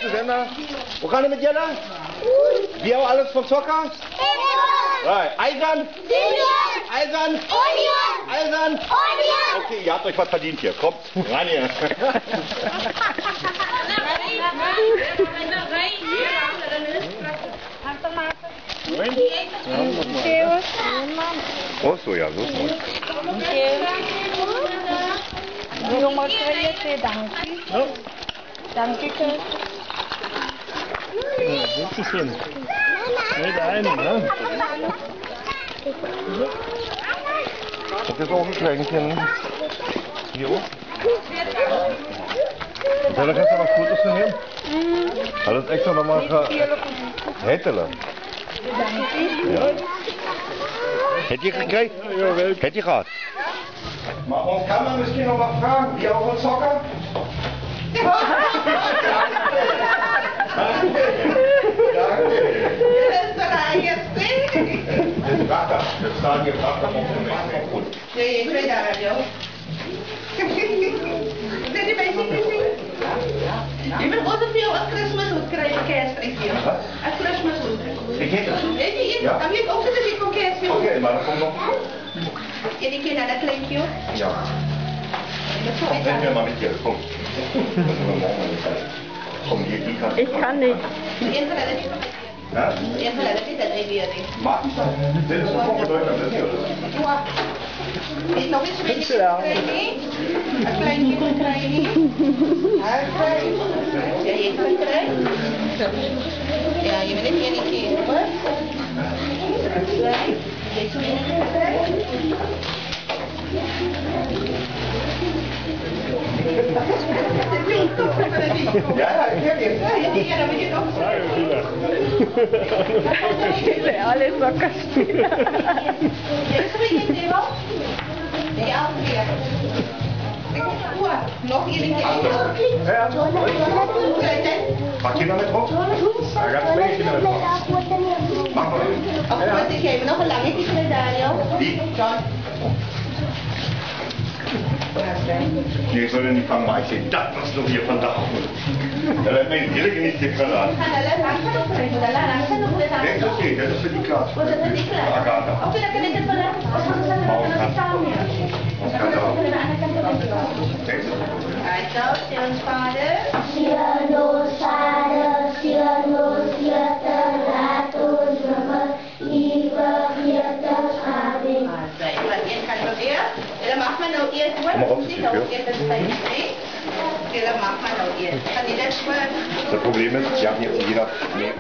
Susanna. Hoe gaat het met Jenna? Wie houdt alles van sokken? Right. Eisern? Eisern? Eisern? Okay, ihr habt euch was verdient hier. Kommt, rein hier. Oh, so ja, so ist gut. Jongens, danke. Danke. Ja, das ist schön. Nicht eine, ne? Das ist auch ein Kleinchen. Hier auch. Da kannst du was Gutes nehmen? Hat das extra nochmal Hättele. Ja. Hätt ihr gekriegt? Hätt ihr Rat? Und kann man das Kind noch mal fragen, wie auch ein Zocker? Danke. Dat staat hier prachtig op de weg. Goed. Nee, ik weet daar wel. Zet je bij zien? Je bent ook veel als Christmashoed krijgen, kerstrechtje. Als Christmashoed. Ik heet het. Ja? Dan heb je ook zitten van kerstfilm. Oké, maar dat komt nog. En die keer naar dat kleintje. Ja. Kom, neem je maar met je. Kom. Kom hier, die kan. Ich kann nicht. Ja? Maar, dit is een koppendeuk aan dit hier. Is nog eens een beetje krijgen. Een kleintje krijgen. Ja, je kan krijgen. Ja, je bent het hier niet keer hoor. Deze mensen krijgen. Ja, ik heb je. Ja, dan moet je nog Alle Socken spielen. Jetzt bin ich in dem Raum. Ja, ja. Noch ihr Ja, Mag je nou met op? Ja, gaat twee keer met op. Mag maar. Of moet ik even nog een langetje met Daniel? Wie? John. Nee, ik zal er niet van, maar ik zeg, dat was nog hier vandaag. Dat heeft mijn heerlijke niet gedaan. Nee, dat is niet, dat is voor die klas. Wat is die klas? Agatha. Oké, dan kan ik het wel Ons vader. Sierloos vader, sierloos Jette, laat ons nummer, lieve Jette, Ading. Wat je kan wel weer. Dan mag men nou eerst worden. Niet nou eerst het zijn, nee? Dan mag men nou eerst. Kan je dat worden? Het probleem is, ja, jeder... Nee.